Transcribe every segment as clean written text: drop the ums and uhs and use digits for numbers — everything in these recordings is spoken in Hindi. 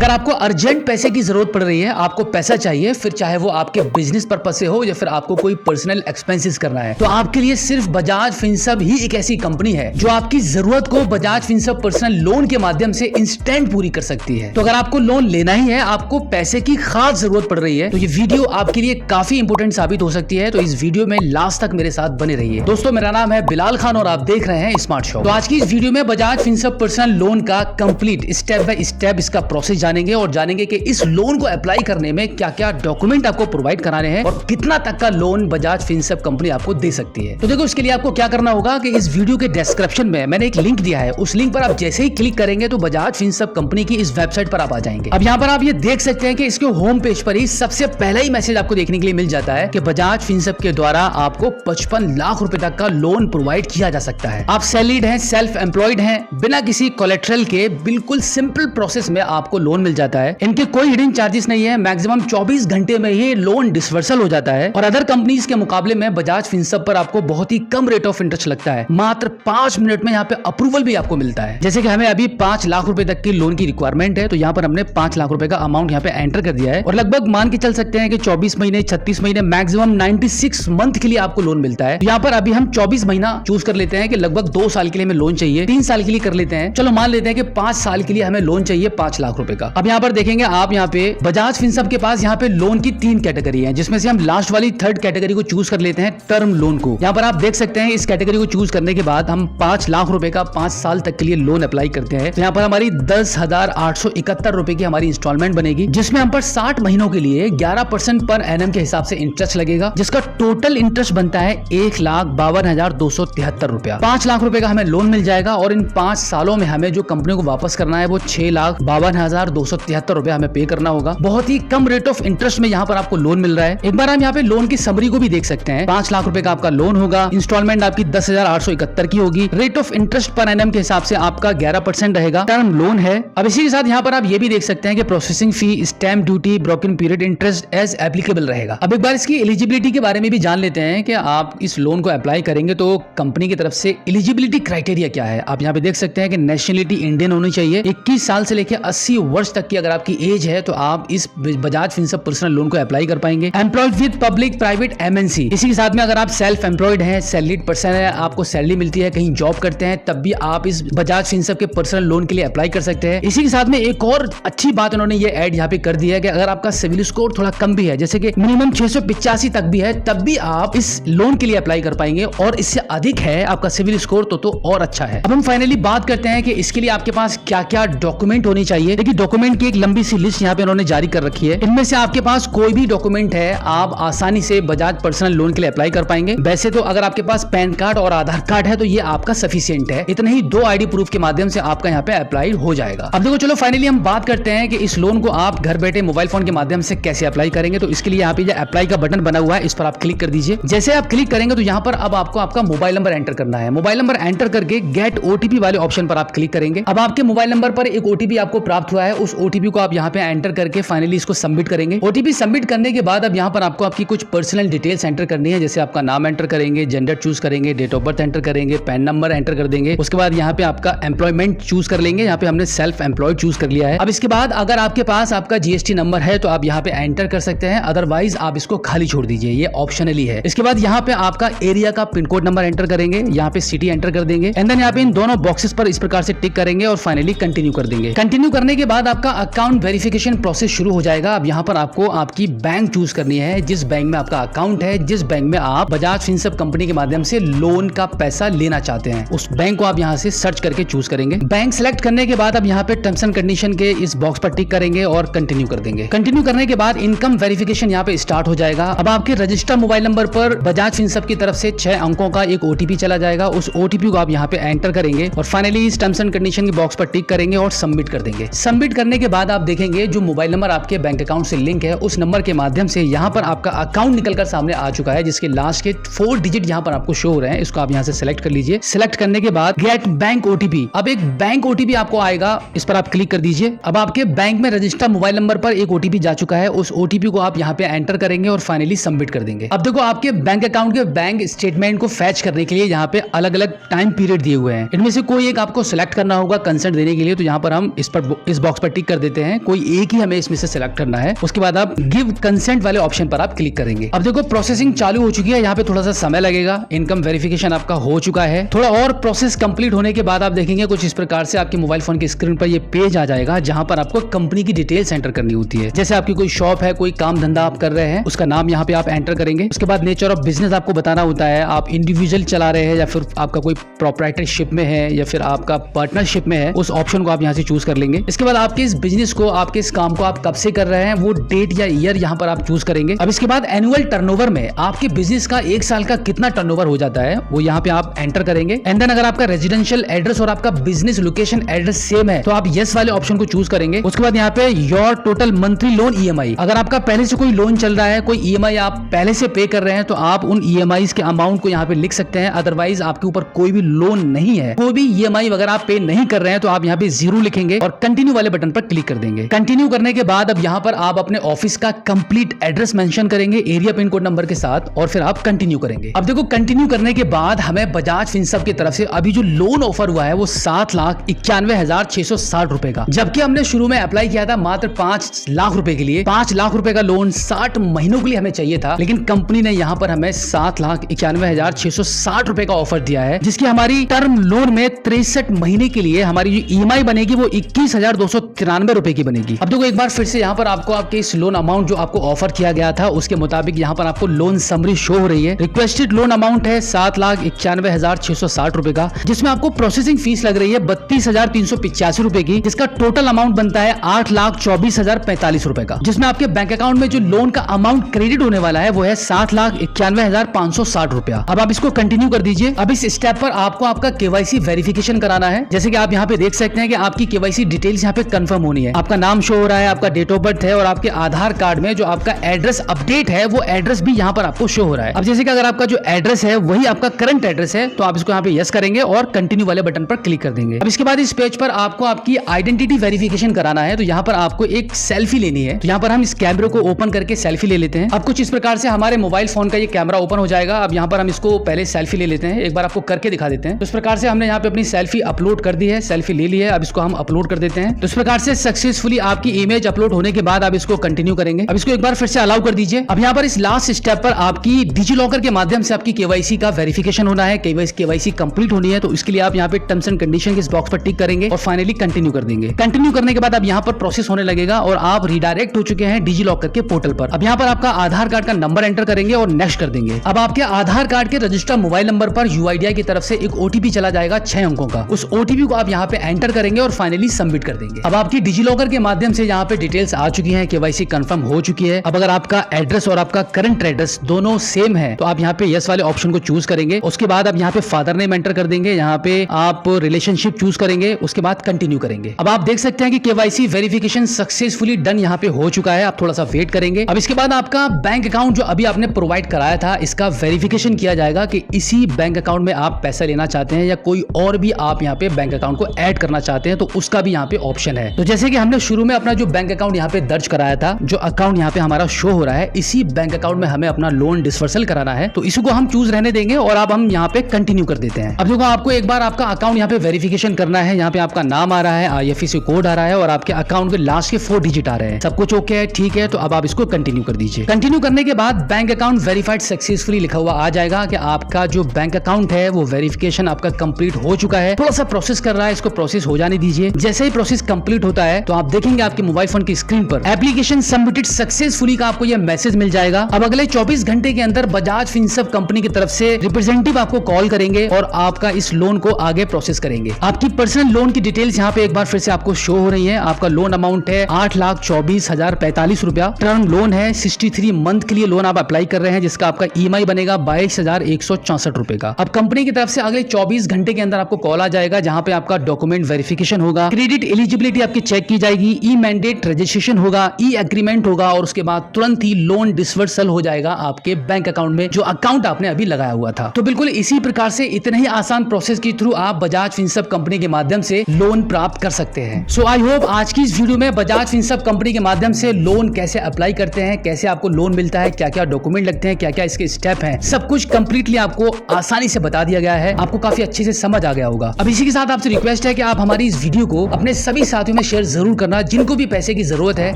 अगर आपको अर्जेंट पैसे की जरूरत पड़ रही है, आपको पैसा चाहिए, फिर चाहे वो आपके बिजनेस पर्पस से हो या फिर आपको कोई पर्सनल एक्सपेंसेस करना है, तो आपके लिए सिर्फ बजाज फिनसर्व ही एक ऐसी कंपनी है जो आपकी जरूरत को बजाज फिनसर्व पर्सनल लोन के माध्यम से इंस्टेंट पूरी कर सकती है। तो अगर आपको लोन लेना ही है, आपको पैसे की खास जरूरत पड़ रही है, तो ये वीडियो आपके लिए काफी इंपोर्टेंट साबित हो सकती है। तो इस वीडियो में लास्ट तक मेरे साथ बने रहिए। दोस्तों, मेरा नाम है बिलाल खान और आप देख रहे हैं स्मार्ट शो। तो आज की इस वीडियो में बजाज फिनसर्व पर्सनल लोन का कंप्लीट स्टेप बाय स्टेप इसका प्रोसेस जानेंगे और जानेंगे कि इस लोन को अप्लाई करने में क्या क्या डॉक्यूमेंट आपको प्रोवाइड कराने हैं और कितना तक का लोन बजाज फिनसर्व कंपनी आपको दे सकती है। तो देखो, इसके लिए आपको क्या करना होगा कि इस वीडियो के डिस्क्रिप्शन में मैंने एक लिंक दिया है। उस लिंक पर आप जैसे ही क्लिक करेंगे तो बजाज फिनसर्व कंपनी की इस वेबसाइट पर आप आ जाएंगे। अब यहाँ पर आप ये देख सकते हैं कि इसके होम पेज पर ही सबसे पहला ही मैसेज आपको देखने के लिए मिल जाता है कि बजाज फिनसर्व के द्वारा आपको 55 लाख रुपए तक का लोन प्रोवाइड किया जा सकता है। आप सैलरीड हैं, सेल्फ एम्प्लॉयड हैं, बिना किसी कोलेटरल के बिल्कुल सिंपल प्रोसेस में आपको लोन मिल जाता है। इनके कोई हिडन चार्जेस नहीं है। मैक्सिमम 24 घंटे में ही लोन डिसवर्सल हो जाता है और अदर कंपनीज के मुकाबले में बजाज फिनसर्व पर आपको बहुत ही कम रेट ऑफ इंटरेस्ट लगता है। मात्र 5 मिनट में यहाँ पे अप्रूवल भी आपको मिलता है। जैसे कि हमें अभी 5 लाख रुपए तक की लोन की रिक्वायरमेंट है, तो यहाँ पर हमने 5 लाख रुपए का अमाउंट यहाँ पे एंटर कर दिया है और लगभग मान के चल सकते हैं कि 24 महीने, 36 महीने, मैक्सिमम 96 मंथ के लिए आपको लोन मिलता है। यहाँ पर अभी हम 24 महीना चूज कर लेते हैं कि लगभग 2 साल के लिए हमें लोन चाहिए, 3 साल के लिए कर लेते हैं, चलो मान लेते हैं कि 5 साल के लिए हमें लोन चाहिए 5 लाख रुपए का। अब यहाँ पर देखेंगे आप, यहाँ पे बजाज फिनसर्व के पास यहाँ पे लोन की 3 कैटेगरी है, जिसमें से हम लास्ट वाली 3rd कैटेगरी को चूज कर लेते हैं, टर्म लोन को। यहाँ पर आप देख सकते हैं इस कैटेगरी को चूज करने के बाद हम 5 लाख रुपए का 5 साल तक के लिए लोन अप्लाई करते हैं। तो यहाँ पर हमारी 10,871 रुपए की हमारी इंस्टॉलमेंट बनेगी, जिसमें हम पर 60 महीनों के लिए 11% पर एनम के हिसाब से इंटरेस्ट लगेगा, जिसका टोटल इंटरेस्ट बनता है 1,52,273 रुपया। 5 लाख रुपए का हमें लोन मिल जाएगा और इन 5 सालों में हमें जो कंपनी को वापस करना है वो 6,52,273 रुपया हमें पे करना होगा। बहुत ही कम रेट ऑफ इंटरेस्ट में यहाँ पर आपको लोन मिल रहा है। एक बार हम यहाँ पे लोन की समरी को भी देख सकते हैं। 5 लाख रुपए का आपका लोन होगा, इंस्टॉलमेंट आपकी 10,871 की होगी, rate of interest per annum के हिसाब से आपका 11% रहेगा, टर्म लोन है। अब इसी के साथ यहाँ पर आप ये भी देख सकते हैं कि processing fee, stamp duty, broken period interest as applicable रहेगा। अब एक बार इसकी एलिजिबिलिटी के बारे में भी जान लेते हैं कि आप इस लोन को अप्लाई करेंगे तो कंपनी की तरफ से एलिजिबिलिटी क्राइटेरिया क्या है। आप यहाँ पे देख सकते हैं कि नेशनलिटी इंडियन होनी चाहिए, 21 साल से लेकर 80 वर्ष तक की अगर आपकी एज है तो आप इस बजाज फिनसर्व पर्सनल लोन को अप्लाई कर पाएंगे। Employed with public private MNC, इसी के साथ में अगर आप सेल्फ एम्प्लॉयड हैं, सैलरीड पर्सन है, आपको सैलरी मिलती है, कहीं जॉब करते हैं, तब भी आप इस बजाज फिनसर्व के पर्सनल लोन के लिए अप्लाई कर सकते हैं। इसी के साथ में एक और अच्छी बात उन्होंने ये ऐड यहाँ पे कर दी है कि अगर आपका सिविल स्कोर थोड़ा कम भी है, जैसे कि मिनिमम 685 तक भी है, तब भी आप इस लोन के लिए अप्लाई कर पाएंगे और इससे अधिक है आपका सिविल स्कोर तो और अच्छा है। अब हम फाइनली बात करते हैं कि इसके लिए आपके पास क्या क्या डॉक्यूमेंट होनी चाहिए। देखिए, डॉक्यूमेंट की एक लंबी सी लिस्ट यहाँ पे उन्होंने जारी कर रखी है। इनमें से आपके पास कोई भी डॉक्यूमेंट है, आप आसानी से बजाज पर्सनल लोन के लिए अप्लाई कर पाएंगे। वैसे तो अगर आपके पास पैन कार्ड और आधार कार्ड है तो ये आपका सफिशिएंट है, इतने ही 2 आईडी प्रूफ के माध्यम से आपका यहाँ पे अप्लाई हो जाएगा। अब देखो, चलो फाइनली हम बात करते हैं कि इस लोन को आप घर बैठे मोबाइल फोन के माध्यम से कैसे अप्लाई करेंगे। तो इसके लिए यहाँ पे अप्लाई का बटन बना हुआ है, इस पर आप क्लिक कर दीजिए। जैसे आप क्लिक करेंगे तो यहाँ पर अब आपको आपका मोबाइल नंबर एंटर करना है। मोबाइल नंबर एंटर करके गेट ओटीपी वाले ऑप्शन पर आप क्लिक करेंगे। अब आपके मोबाइल नंबर पर एक ओटीपी आपको प्राप्त हुआ है, उस ओटीपी को आप यहाँ पे एंटर करके फाइनली इसको सबमिट करेंगे। ओटीपी सबमिट करने के बाद अब यहाँ पर आपको आपकी कुछ पर्सनल डिटेल्स एंटर करनी है, जैसे आपका नाम एंटर करेंगे, जेंडर चूज करेंगे, डेट ऑफ बर्थ एंटर करेंगे, पैन नंबर एंटर कर देंगे। उसके बाद यहाँ पे आपका एम्प्लॉयमेंट चूज कर लेंगे, यहाँ पे हमने सेल्फ एम्प्लॉयड चूज कर लिया है। अब इसके बाद अगर आपके पास आपका जीएसटी नंबर है तो आप यहाँ पे एंटर कर सकते हैं, अदरवाइज आप इसको खाली छोड़ दीजिए, ये ऑप्शनली है। इसके बाद यहाँ पे आपका एरिया का पिन कोड नंबर एंटर करेंगे, यहाँ पे सिटी एंटर कर देंगे एंड देन यहाँ पे इन दोनों बॉक्सेस पर इस प्रकार से टिक करेंगे और फाइनली कंटिन्यू कर देंगे। कंटिन्यू करने के बाद आपका अकाउंट वेरिफिकेशन प्रोसेस शुरू हो जाएगा। अब यहाँ पर आपको आपकी बैंक चूज करनी है, जिस बैंक में आपका अकाउंट है, जिस बैंक में आप बजाज फिनसर्व कंपनी के माध्यम से लोन का पैसा लेना चाहते हैं, उस बैंक को आप यहाँ से सर्च करके चूज करेंगे। बैंक सिलेक्ट करने के बाद अब यहाँ पे टर्म्स एंड कंडीशन के इस बॉक्स पर टिक करेंगे और कंटिन्यू कर देंगे। कंटिन्यू करने के बाद इनकम वेरिफिकेशन यहाँ पे स्टार्ट हो जाएगा। अब आपके रजिस्टर मोबाइल नंबर पर बजाज फिनसर्व की तरफ से 6 अंकों का एक ओटीपी चला जाएगा, उस ओटीपी को आप यहाँ पे एंटर करेंगे और फाइनली इस टर्म्स एंड कंडीशन के बॉक्स पर टिक करेंगे और सबमिट कर देंगे। सबमिट करने के बाद आप देखेंगे जो मोबाइल नंबर आपके बैंक अकाउंट से लिंक है, उस नंबर के माध्यम से यहाँ पर आपका अकाउंट निकलकर सामने आ चुका है, जिसके लास्ट के 4 डिजिट यहाँ पर आपको शो हो रहे हैं। इसको आप यहाँ से सिलेक्ट कर लीजिए। सिलेक्ट करने के बाद गेट बैंक ओटीपी, अब एक बैंक ओटीपी आपको आएगा, इस पर आप क्लिक कर दीजिए। अब आपके बैंक में रजिस्टर मोबाइल नंबर पर एक ओटीपी जा चुका है, उस ओटीपी को आप यहाँ पे एंटर करेंगे और फाइनली सबमिट कर देंगे। अब देखो, आपके बैंक अकाउंट के बैंक स्टेटमेंट को फैच करने के लिए यहाँ पे अलग अलग टाइम पीरियड दिए हुए हैं, इनमें से कोई एक आपको सिलेक्ट करना होगा कंसेंट देने के लिए। तो यहाँ पर हम इस बॉक्स पर टिक कर देते हैं, कोई एक ही हमें इसमें से सिलेक्ट करना है। उसके बाद आप गिव कंसेंट वाले ऑप्शन पर आप क्लिक करेंगे। अब देखो प्रोसेसिंग चालू हो चुकी है, यहाँ पे थोड़ा सा समय लगेगा। इनकम वेरिफिकेशन आपका हो चुका है। थोड़ा और प्रोसेस कंप्लीट होने के बाद आप देखेंगे कुछ इस प्रकार से आपके मोबाइल फोन की स्क्रीन पर ये पेज आ जाएगा, जहां पर आपको कंपनी की डिटेल्स एंटर करनी होती है। जैसे आपकी कोई शॉप है, कोई काम धंधा आप कर रहे हैं, उसका नाम यहाँ पे आप एंटर करेंगे। उसके बाद नेचर ऑफ बिजनेस आपको बताना होता है, आप इंडिविजुअल चला रहे हैं या फिर आपका कोई प्रोप्राइटरशिप में है या फिर आपका पार्टनरशिप में है, उस ऑप्शन को आप यहाँ से चूज कर लेंगे। इसके बाद आपके इस बिजनेस को, आपके इस काम को आप कब से कर रहे हैं, वो डेट या ईयर यहाँ पर आप चूज करेंगे। अब इसके बाद एनुअल टर्नओवर में आपके बिजनेस का एक साल का कितना टर्नओवर हो जाता है वो यहाँ पे आप एंटर करेंगे। एंड देन अगर आपका रेजिडेंशियल एड्रेस और आपका बिजनेस लोकेशन एड्रेस सेम है तो आप यस वाले ऑप्शन को चूज करेंगे। उसके बाद यहाँ पे your total monthly loan EMI, अगर आपका पहले से कोई लोन चल रहा है, कोई ईएमआई आप पहले से पे कर रहे हैं तो आप उन ईएमआई के अमाउंट को यहाँ पे लिख सकते हैं। अदरवाइज आपके ऊपर कोई भी लोन नहीं है, कोई भी ईएमआई वगैरह आप पे नहीं कर रहे हैं तो आप यहाँ पे 0 लिखेंगे और कंटिन्यू वाले बटन पर क्लिक कर देंगे। कंटिन्यू करने के बाद अब यहाँ पर आप अपने ऑफिस का कंप्लीट एड्रेस मेंशन करेंगे एरिया पिन कोड नंबर के साथ और फिर आप कंटिन्यू करेंगे। अब देखो कंटिन्यू करने के बाद हमें बजाज फिनसर्व की तरफ से अभी जो लोन ऑफर हुआ है वो 7,91,660 रुपए का, जबकि हमने शुरू में अप्लाई किया था मात्र 5 लाख रुपए के लिए। 5 लाख रुपए का लोन 60 महीनों के लिए हमें चाहिए था, लेकिन कंपनी ने यहाँ पर हमें 7,91,660 रुपए का ऑफर दिया है, जिसकी हमारी टर्म लोन में 63 महीने के लिए हमारी जो ईएमआई बनेगी वो 21,293 रुपए की बनेगी। अब देखो एक बार फिर से यहाँ पर आपको आपके इस लोन अमाउंट जो आपको ऑफर किया गया था उसके मुताबिक यहाँ पर आपको लोन समरी शो हो रही है। रिक्वेस्टेड लोन अमाउंट है 7,91,660 रुपए का, जिसमें आपको प्रोसेसिंग फीस लग रही है 32,385 रुपए की, जिसका टोटल अमाउंट बनता है 8,24,045 रुपए का, जिसमें आपके बैंक अकाउंट में जो लोन का अमाउंट क्रेडिट होने वाला है वो है 7,91,560 रुपया। अब आप इसको कंटिन्यू कर दीजिए। अब इस स्टेप पर आपको आपका केवाईसी वेरिफिकेशन कराना है। जैसे कि आप यहाँ पे देख सकते हैं कि आपकी केवाईसी डिटेल्स यहाँ पे कंफर्म होनी है। आपका नाम शो हो रहा है, आपका डेट ऑफ बर्थ है और आपके आधार कार्ड में जो आपका एड्रेस अपडेट है वो एड्रेस भी यहाँ पर आपको शो हो रहा है। अब जैसे कि अगर आपका जो एड्रेस है वही आपका करंट एड्रेस है तो आप इसको यहाँ पे यस करेंगे और कंटिन्यू वाले बटन पर क्लिक कर देंगे। अब इसके बाद इस पेज पर आपको आपकी आइडेंटिटी वेरिफिकेशन कराना है, तो यहाँ पर आपको एक सेल्फी लेनी है। तो यहाँ पर हम इस कैमरे को ओपन करके सेल्फी ले लेते हैं। अब कुछ इस प्रकार से हमारे मोबाइल फोन का ये कैमरा ओपन हो जाएगा। अब यहाँ पर हम इसको पहले सेल्फी ले लेते हैं, एक बार आपको करके दिखा देते हैं। तो इस प्रकार से हमने यहाँ पे अपनी सेल्फी अपलोड कर दी है, सेल्फी ले ली है। अब इसको हम अपलोड कर देते हैं। तो इस प्रकार से सक्सेसफुली आपकी इमेज अपलोड होने के बाद आप इसको कंटिन्यू करेंगे। अब इसको एक बार फिर से अलाउ कर दीजिए। अब यहाँ पर इस लास्ट स्टेप पर आपकी डिजी लॉकर के माध्यम से आपकी केवाईसी का वेरिफिकेशन होना है, केवाईसी कंप्लीट होनी है। तो इसके लिए आप यहाँ पे टर्म्स एंड कंडीशन के इस बॉक्स पर टिक करेंगे और फाइनली कंटिन्यू कर देंगे। कंटिन्यू करने के बाद अब यहाँ पर प्रोसेस होने लगेगा और आप रिडायरेक्ट हो चुके हैं डिजी लॉकर के पोर्टल पर। अब यहाँ पर आपका आधार कार्ड का नंबर एंटर करेंगे और नेक्स्ट कर देंगे। अब आपके आधार कार्ड के रजिस्टर्ड मोबाइल नंबर पर यूआईडीआई की तरफ से एक ओटीपी चला जाएगा 6 अंकों का। उस ओटीपी को आप यहाँ पे एंटर करेंगे और फाइनली सबमिट कर देंगे। अब आपकी डिजी लॉकर के माध्यम से यहाँ पे डिटेल्स आ चुकी है, केवाईसी कंफर्म हो चुकी है। अब अगर आपका एड्रेस और आपका करंट एड्रेस दोनों सेम है तो आप यहाँ पे यस वाले ऑप्शन को चूज करेंगे। उसके बाद आप यहाँ पे फादर नेम एंटर कर देंगे, यहाँ पे आप रिलेशनशिप चूज करेंगे, उसके बाद कंटिन्यू करेंगे। अब आप देख सकते हैं कि केवाईसी वेरिफिकेशन सक्सेसफुली डन यहाँ पे हो चुका है। आप थोड़ा सा वेट करेंगे। अब इसके बाद आपका बैंक अकाउंट जो अभी आपने प्रोवाइड कराया था इसका वेरिफिकेशन किया जाएगा कि इसी बैंक अकाउंट में आप पैसा लेना चाहते हैं या कोई और भी आप यहाँ पे बैंक अकाउंट को ऐड करना चाहते हैं, तो उसका भी यहाँ पे ऑप्शन है। तो जैसे कि हमने शुरू में अपना जो बैंक अकाउंट यहाँ पे दर्ज कराया था, जो अकाउंट यहाँ पे हमारा शो हो रहा है, इसी बैंक अकाउंट में हमें अपना लोन डिस्पर्सल कराना है, तो इसको हम चूज रहने देंगे और अब हम यहाँ पे कंटिन्यू कर देते हैं। अब देखो आपको एक बार आपका अकाउंट यहाँ पे वेरिफिकेशन करना है। यहाँ पे आपका नाम आ रहा है, आईएफएससी कोड आ रहा है और आपके अकाउंट के लास्ट के 4 डिजिट आ रहे हैं। सब कुछ ओके है, ठीक है, तो अब आप इसको कंटिन्यू कर दीजिए। कंटिन्यू करने के बाद बैंक अकाउंट वेरीफाइड सक्सेसफुली लिखा हुआ आ जाएगा कि आपका जो बैंक अकाउंट है वो वेरिफिकेशन आपका कंप्लीट हो चुका है। थोड़ा सा प्रोसेस कर रहा है, इसको प्रोसेस हो जाने दीजिए। जैसे ही प्रोसेस कंप्लीट होता है तो आप देखेंगे आपके मोबाइल फोन की स्क्रीन पर एप्लीकेशन सबमिटेड सक्सेसफुली का आपको यह मैसेज मिल जाएगा। अब अगले 24 घंटे के अंदर बजाज फिनसर्व कंपनी की तरफ से रिप्रेजेंटेटिव आपको कॉल करेंगे और आपका इस लोन को आगे प्रोसेस करेंगे। आपकी पर्सनल लोन की डिटेल्स यहाँ पे एक बार फिर से आपको शो हो रही है। आपका लोन अमाउंट है 8,24,045 रुपया। टर्म लोन है 63 मंथ के लिए लोन आप अप्लाई कर रहे हैं, जिसका आपका ईएमआई बनेगा 22,164 रुपए का। अब कंपनी की तरफ से अगले 24 घंटे के अंदर आपको कॉल आ जाएगा, जहां पे आपका डॉक्यूमेंट वेरिफिकेशन होगा, क्रेडिट एलिजिबिलिटी आपकी चेक की जाएगी, ई मैंडेट रजिस्ट्रेशन होगा, ई एग्रीमेंट होगा और उसके बाद तुरंत ही लोन डिस्बर्सल हो जाएगा आपके बैंक अकाउंट में, जो अकाउंट आपने अभी लगाया हुआ था। तो बिल्कुल इसी प्रकार से इतने ही आसान प्रोसेस के थ्रू आप बजाज फिनसर्व कंपनी के माध्यम से लोन प्राप्त कर सकते हैं। सो आई होप आज की इस वीडियो में बजाज फिनसर्व कंपनी के माध्यम से लोन कैसे अप्लाई करते हैं, कैसे आपको लोन मिलता है, क्या क्या डॉक्यूमेंट लगते हैं, क्या क्या इसके स्टेप हैं, सब कुछ कंप्लीटली आपको आसानी से बता दिया गया है। आपको काफी अच्छे से समझ आ गया होगा। अब इसी के साथ आपसे रिक्वेस्ट है कि आप हमारी इस वीडियो को अपने सभी साथियों में में शेयर जरूर करना। जिनको भी पैसे की जरूरत है,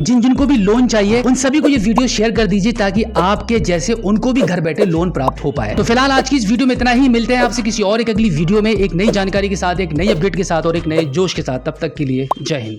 जिनको भी लोन चाहिए, उन सभी को ये वीडियो शेयर कर दीजिए ताकि आपके जैसे उनको भी घर बैठे लोन प्राप्त हो पाए। तो फिलहाल आज की इस वीडियो में इतना ही। मिलते हैं आपसे किसी और एक अगली वीडियो में एक नई जानकारी के साथ, एक नई अपडेट के साथ और एक नए जोश के साथ। तब तक के लिए जय हिंद।